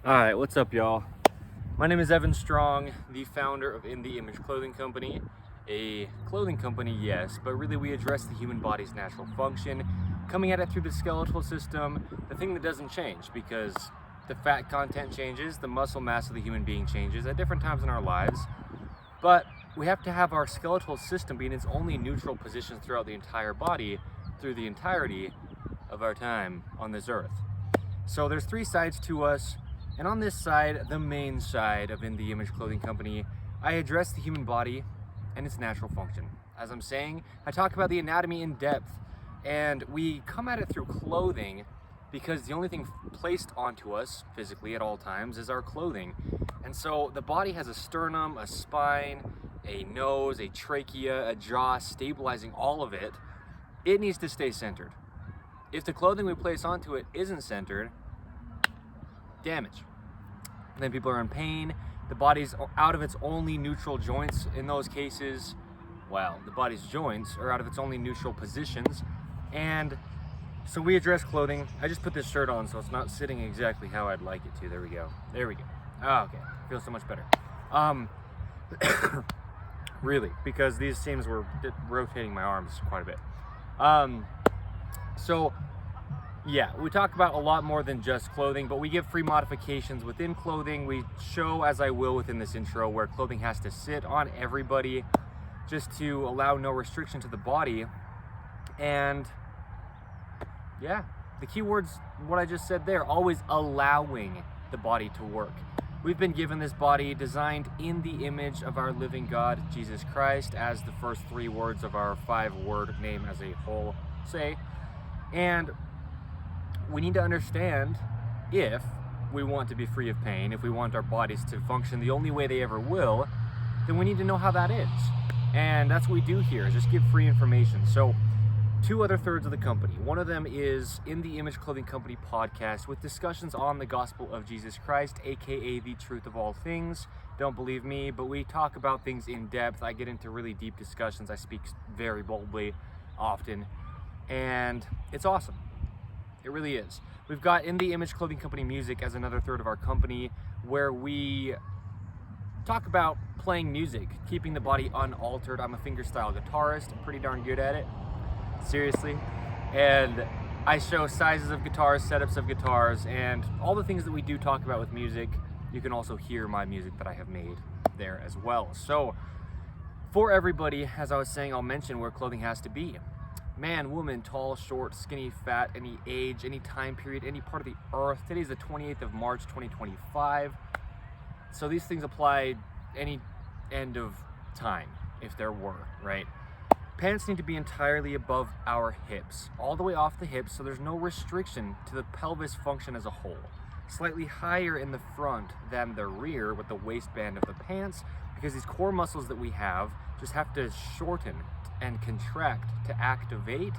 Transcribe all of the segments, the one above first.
Alright, what's up, y'all? My name is Evan Strong, the founder of In The Image Clothing Company. A clothing company, yes, but really we address the human body's natural function, coming at it through the skeletal system, the thing that doesn't change, because the fat content changes, the muscle mass of the human being changes at different times in our lives, but we have to have our skeletal system be in its only neutral positions throughout the entire body, through the entirety of our time on this earth. So there's three sides to us. And on this side, the main side of In The Image Clothing Company, I address the human body and its natural function. As I'm saying, I talk about the anatomy in depth, and we come at it through clothing because the only thing placed onto us physically at all times is our clothing. And so the body has a sternum, a spine, a nose, a trachea, a jaw, stabilizing all of it. It needs to stay centered. If the clothing we place onto it isn't centered, damage. Then people are in pain. The body's out of its only neutral joints in those cases. Well, the body's joints are out of its only neutral positions. And so we address clothing. I just put this shirt on so it's not sitting exactly how I'd like it to. There we go. There we go. Oh, okay. Feels so much better. Really, because these seams were rotating my arms quite a bit. So yeah, we talk about a lot more than just clothing, but we give free modifications within clothing. We show, as I will within this intro, where clothing has to sit on everybody just to allow no restriction to the body. And yeah, the key words, what I just said there, always allowing the body to work. We've been given this body designed in the image of our living God, Jesus Christ, as the first three words of our 5-word name as a whole say. And we need to understand, if we want to be free of pain, if we want our bodies to function the only way they ever will, then we need to know how that is. And that's what we do here, is just give free information. So 2 other thirds of the company. One of them is In The Image Clothing Company podcast with discussions on the gospel of Jesus Christ, aka the truth of all things. Don't believe me, but we talk about things in depth. I get into really deep discussions. I speak very boldly often, and it's awesome. It really is. We've got In The Image Clothing Company music as another third of our company, where we talk about playing music, keeping the body unaltered. I'm a fingerstyle guitarist. I'm pretty darn good at it. Seriously. And I show sizes of guitars, setups of guitars, and all the things that we do talk about with music. You can also hear my music that I have made there as well. So for everybody, as I was saying, I'll mention where clothing has to be. Man, woman, tall, short, skinny, fat, any age, any time period, any part of the earth. Today's the 28th of March, 2025. So these things apply any end of time, if there were, right? Pants need to be entirely above our hips, all the way off the hips, so there's no restriction to the pelvis function as a whole. Slightly higher in the front than the rear with the waistband of the pants, because these core muscles that we have just have to shorten and contract to activate.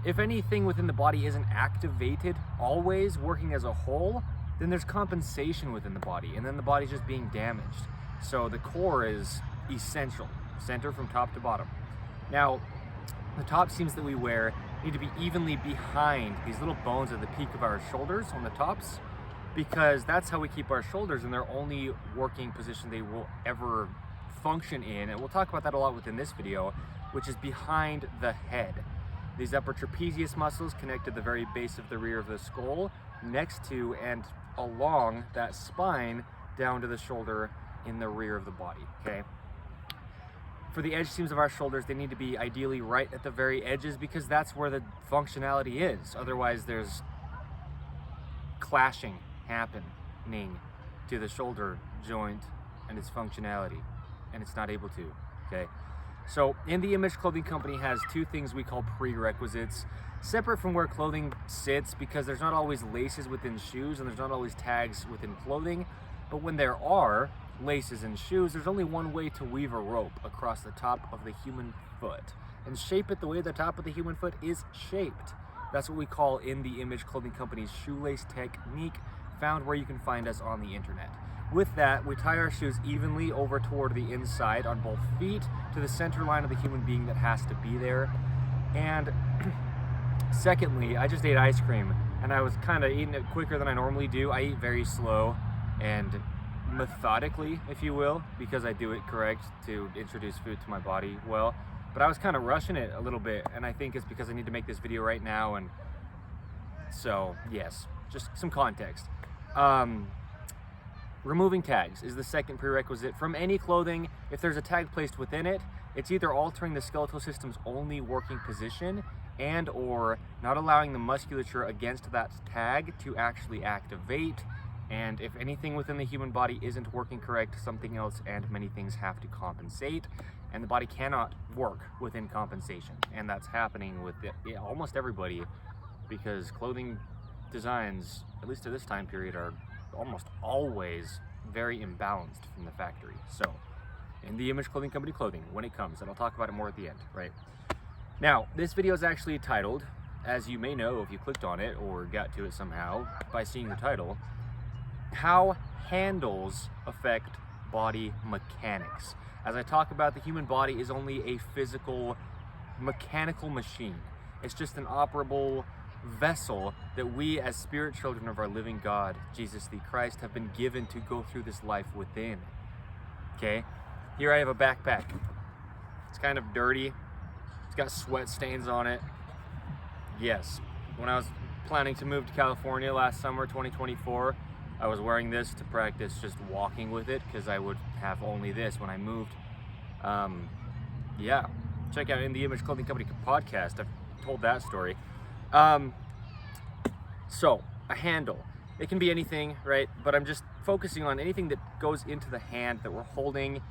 If anything within the body isn't activated, always working as a whole, then there's compensation within the body, and then the body's just being damaged. So the core is essential, center from top to bottom. Now, the top seams that we wear need to be evenly behind these little bones at the peak of our shoulders on the tops, because that's how we keep our shoulders in their only working position they will ever function in. And we'll talk about that a lot within this video, which is behind the head. These upper trapezius muscles connect to the very base of the rear of the skull, next to and along that spine down to the shoulder in the rear of the body, okay? For the edge seams of our shoulders, they need to be ideally right at the very edges, because that's where the functionality is. Otherwise, there's clashing happening to the shoulder joint and its functionality, and it's not able to, okay? So In The Image Clothing Company has 2 things we call prerequisites, separate from where clothing sits, because there's not always laces within shoes and there's not always tags within clothing. But when there are laces in shoes, there's only one way to weave a rope across the top of the human foot and shape it the way the top of the human foot is shaped. That's what we call In The Image Clothing Company's shoelace technique, found where you can find us on the internet. With that, we tie our shoes evenly over toward the inside on both feet to the center line of the human being that has to be there. And secondly, I just ate ice cream and I was kind of eating it quicker than I normally do. I eat very slow and methodically, if you will, because I do it correct to introduce food to my body well. But I was kind of rushing it a little bit, and I think it's because I need to make this video right now, and so yes, just some context. Removing tags is the second prerequisite from any clothing. If there's a tag placed within it, it's either altering the skeletal system's only working position and or not allowing the musculature against that tag to actually activate. And if anything within the human body isn't working correct, something else and many things have to compensate, and the body cannot work within compensation. And that's happening with almost everybody, because clothing designs, at least to this time period, are almost always very imbalanced from the factory. So in the Image Clothing Company clothing, when it comes, and I'll talk about it more at the end, right? Now, this video is actually titled, as you may know if you clicked on it or got to it somehow by seeing the title, How Handles Affect Body Mechanics. As I talk about, the human body is only a physical, mechanical machine. It's just an operable vessel that we as spirit children of our living God, Jesus the Christ, have been given to go through this life within. Okay, here I have a backpack. It's kind of dirty. It's got sweat stains on it. Yes, when I was planning to move to California last summer, 2024, I was wearing this to practice just walking with it, because I would have only this when I moved. Yeah, check out In the Image Clothing Company podcast. I've told that story. So a handle, it can be anything, right? But I'm just focusing on anything that goes into the hand that we're holding.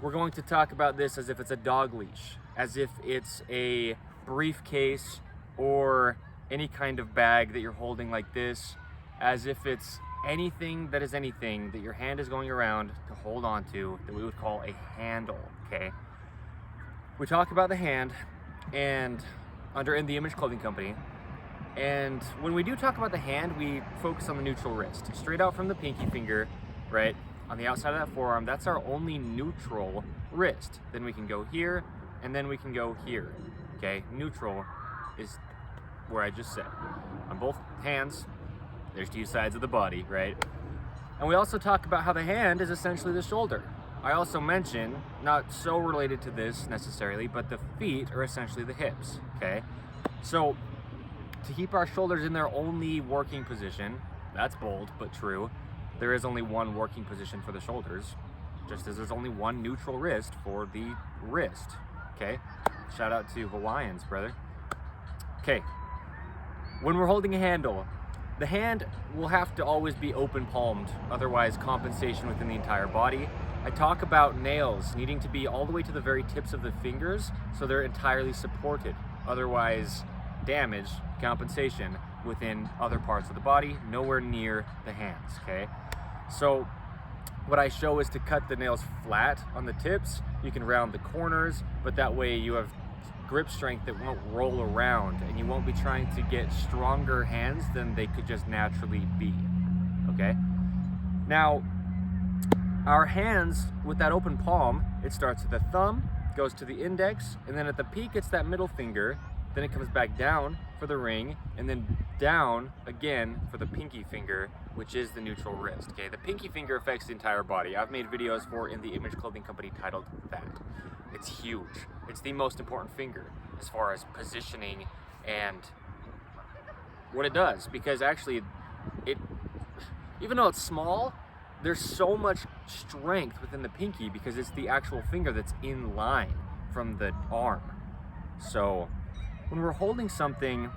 We're going to talk about this as if it's a dog leash, as if it's a briefcase or any kind of bag that you're holding like this, as if it's anything that is anything that your hand is going around to hold on to, that we would call a handle. Okay, we talk about the hand and under In the Image Clothing Company, and when we do talk about the hand, we focus on the neutral wrist, straight out from the pinky finger, right on the outside of that forearm. That's our only neutral wrist. Then we can go here, and then we can go here. Okay, neutral is where I just said. On both hands, there's two sides of the body, right? And we also talk about how the hand is essentially the shoulder. I also mention, not so related to this necessarily, but the feet are essentially the hips, okay? So to keep our shoulders in their only working position, that's bold but true, there is only one working position for the shoulders, just as there's only one neutral wrist for the wrist, okay? Shout out to Hawaiians, brother. Okay, when we're holding a handle, the hand will have to always be open palmed, otherwise compensation within the entire body. I talk about nails needing to be all the way to the very tips of the fingers so they're entirely supported, otherwise damage, compensation within other parts of the body, nowhere near the hands, okay? So what I show is to cut the nails flat on the tips. You can round the corners, but that way you have grip strength that won't roll around, and you won't be trying to get stronger hands than they could just naturally be, okay? Now, our hands with that open palm, it starts at the thumb, goes to the index, and then at the peak it's that middle finger, then it comes back down for the ring, and then down again for the pinky finger, which is the neutral wrist, okay? The pinky finger affects the entire body. I've made videos for In the Image Clothing Company titled that. It's huge. It's the most important finger as far as positioning and what it does, because actually it, even though it's small, there's so much strength within the pinky because it's the actual finger that's in line from the arm. So when we're holding something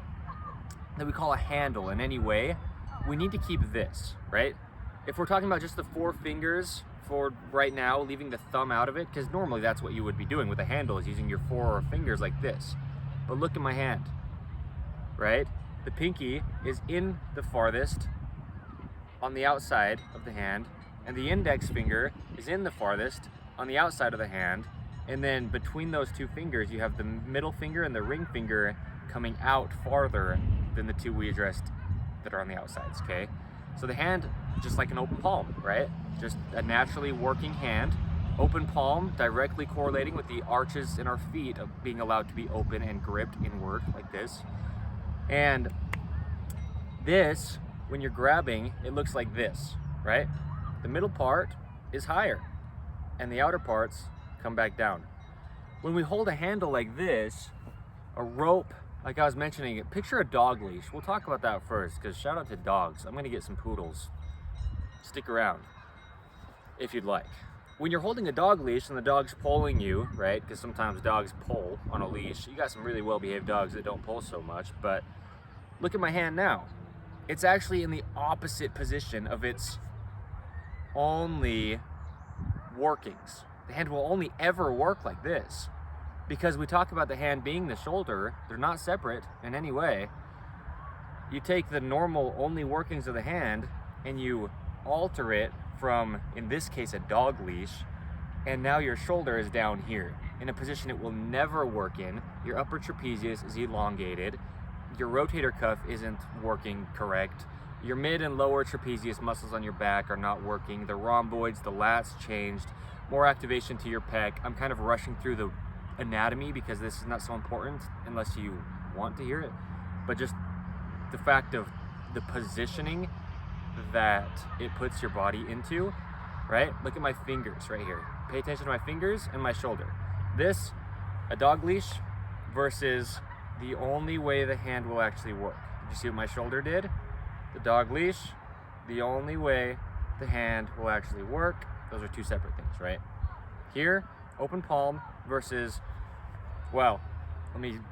that we call a handle in any way, we need to keep this, right? If we're talking about just the four fingers for right now, leaving the thumb out of it, because normally that's what you would be doing with a handle, is using your four fingers like this. But look at my hand, right? The pinky is in the farthest on the outside of the hand, and the index finger is in the farthest on the outside of the hand, and then between those two fingers you have the middle finger and the ring finger coming out farther than the two we addressed that are on the outsides, okay? So the hand, just like an open palm, right? Just a naturally working hand, open palm directly correlating with the arches in our feet of being allowed to be open and gripped inward like this. And this, when you're grabbing, it looks like this, right? The middle part is higher and the outer parts come back down. When we hold a handle like this, a rope, like I was mentioning, picture a dog leash. We'll talk about that first, because shout out to dogs. I'm gonna get some poodles. Stick around if you'd like. When you're holding a dog leash and the dog's pulling you, right? Because sometimes dogs pull on a leash. You got some really well-behaved dogs that don't pull so much, but look at my hand now. It's actually in the opposite position of its only workings. The hand will only ever work like this, because we talk about the hand being the shoulder. They're not separate in any way. You take the normal only workings of the hand and you alter it from, in this case, a dog leash, and now your shoulder is down here in a position it will never work in. Your upper trapezius is elongated. Your rotator cuff isn't working correct. Your mid and lower trapezius muscles on your back are not working. The rhomboids, the lats changed. More activation to your pec. I'm kind of rushing through the anatomy because this is not so important unless you want to hear it, but just the fact of the positioning that it puts your body into, right? Look at my fingers right here. Pay attention to my fingers and my shoulder. This, a dog leash versus the only way the hand will actually work. Did you see what my shoulder did? The dog leash, the only way the hand will actually work. Those are two separate things, right? Here, open palm versus, well,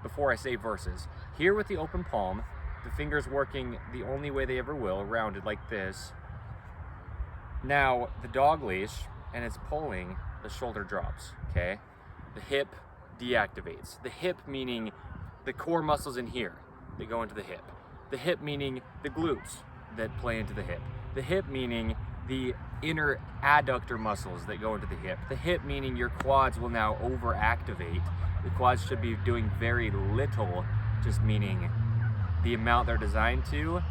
before I say versus, here with the open palm, the fingers working the only way they ever will, rounded like this. Now, the dog leash, and it's pulling, the shoulder drops, okay? The hip deactivates. The hip meaning the core muscles in here that go into the hip. The hip meaning the glutes that play into the hip. The hip meaning the inner adductor muscles that go into the hip. The hip meaning your quads will now overactivate. The quads should be doing very little, just meaning the amount they're designed to,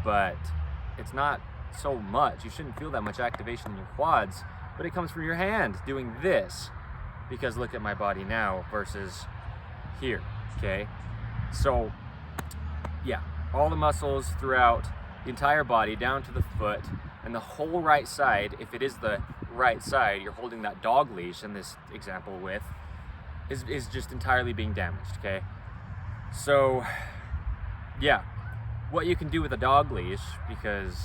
but it's not so much. You shouldn't feel that much activation in your quads, but it comes from your hand doing this, because look at my body now versus here, okay? So yeah, all the muscles throughout the entire body down to the foot, and the whole right side, if it is the right side you're holding that dog leash in this example with, is just entirely being damaged, okay? So yeah, what you can do with a dog leash, because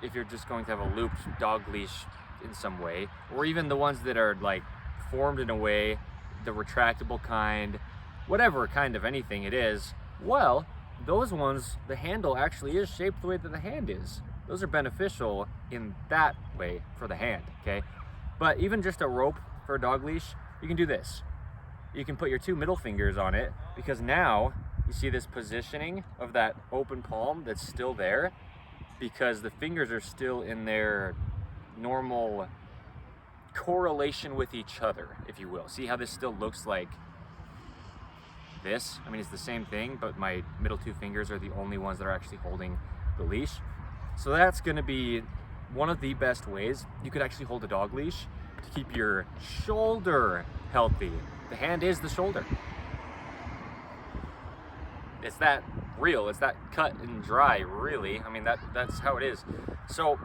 if you're just going to have a looped dog leash in some way, or even the ones that are like formed in a way, the retractable kind, whatever kind of anything it is, well, those ones, the handle actually is shaped the way that the hand is. Those are beneficial in that way for the hand, okay? But even just a rope for a dog leash, you can do this. You can put your two middle fingers on it, because now you see this positioning of that open palm that's still there, because the fingers are still in their normal correlation with each other, if you will. See how this still looks like this? I mean, it's the same thing, but my middle two fingers are the only ones that are actually holding the leash. So that's gonna be one of the best ways you could actually hold a dog leash to keep your shoulder healthy. The hand is the shoulder. It's that real, it's that cut and dry, really. I mean, that's how it is. So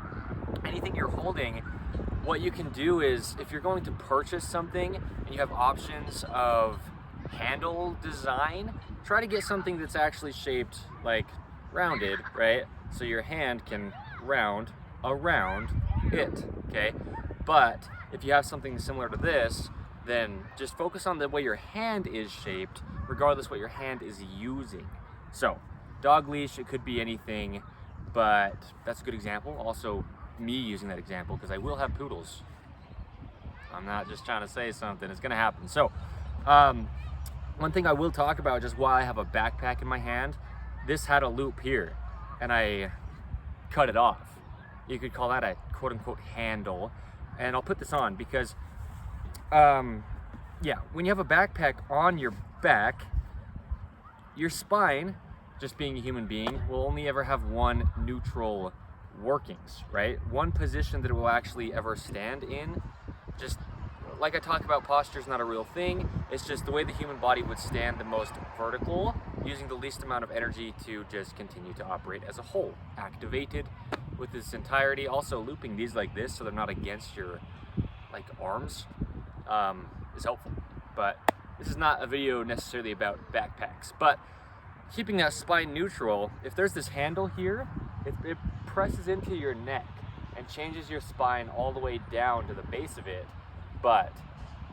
anything you're holding, what you can do is, if you're going to purchase something and you have options of handle design, try to get something that's actually shaped like rounded, right? So your hand can round around it, okay? But if you have something similar to this, then just focus on the way your hand is shaped, regardless what your hand is using. So dog leash, it could be anything, but that's a good example. Also me using that example, because I will have poodles. I'm not just trying to say something, it's gonna happen. So one thing I will talk about, just while I have a backpack in my hand, this had a loop here and I cut it off. You could call that a quote unquote handle. And I'll put this on because yeah, when you have a backpack on your back, your spine, just being a human being, will only ever have one neutral workings, right? One position that it will actually ever stand in. Just like I talk about, posture is not a real thing. It's just the way the human body would stand the most vertical, using the least amount of energy to just continue to operate as a whole. Activated, with its entirety. Also looping these like this so they're not against your like arms is helpful. But this is not a video necessarily about backpacks, but keeping that spine neutral, if there's this handle here, it presses into your neck and changes your spine all the way down to the base of it, but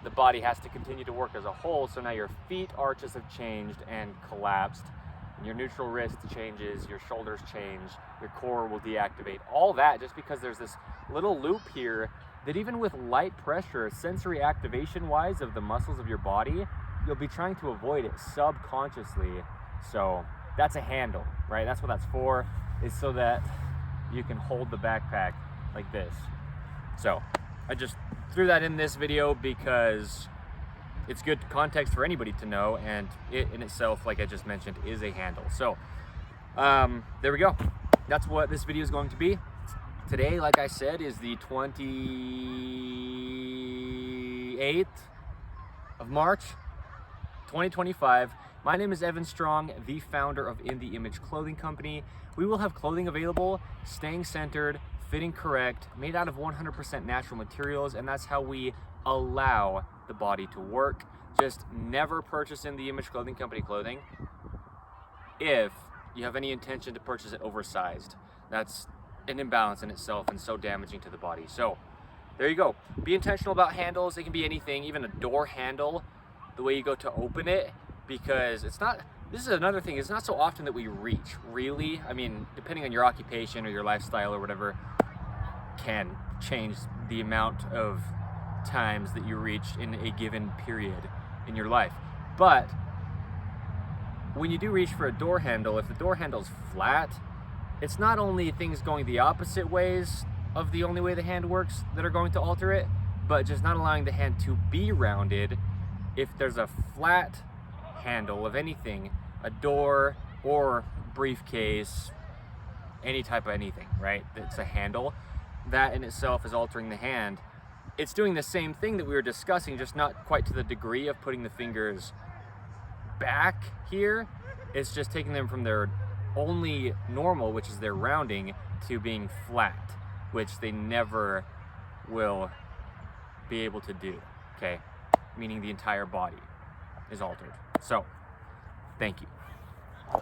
the body has to continue to work as a whole, so now your feet arches have changed and collapsed, and your neutral wrist changes, your shoulders change, your core will deactivate. All that just because there's this little loop here that even with light pressure, sensory activation wise of the muscles of your body, you'll be trying to avoid it subconsciously. So that's a handle, right? That's what that's for, is so that you can hold the backpack like this. So I just threw that in this video because it's good context for anybody to know, and it in itself, like I just mentioned, is a handle. So there we go. That's what this video is going to be. Today, like I said, is the 28th of March, 2025. My name is Evan Strong, the founder of In the Image Clothing Company. We will have clothing available, staying centered, fitting correct, made out of 100% natural materials, and that's how we allow the body to work. Just never purchase In the Image Clothing Company clothing if you have any intention to purchase it oversized. That's an imbalance in itself and so damaging to the body. So there you go. Be intentional about handles. It can be anything, even a door handle, the way you go to open it, because it's not, this is another thing, it's not so often that we reach, really. I mean, depending on your occupation or your lifestyle or whatever, can change the amount of times that you reach in a given period in your life. But when you do reach for a door handle, if the door handle's flat, it's not only things going the opposite ways of the only way the hand works that are going to alter it, but just not allowing the hand to be rounded. If there's a flat handle of anything, a door or briefcase, any type of anything, right? It's a handle. That in itself is altering the hand. It's doing the same thing that we were discussing, just not quite to the degree of putting the fingers back here. It's just taking them from their only normal, which is their rounding, to being flat, which they never will be able to do, okay? Meaning the entire body is altered. So, thank you.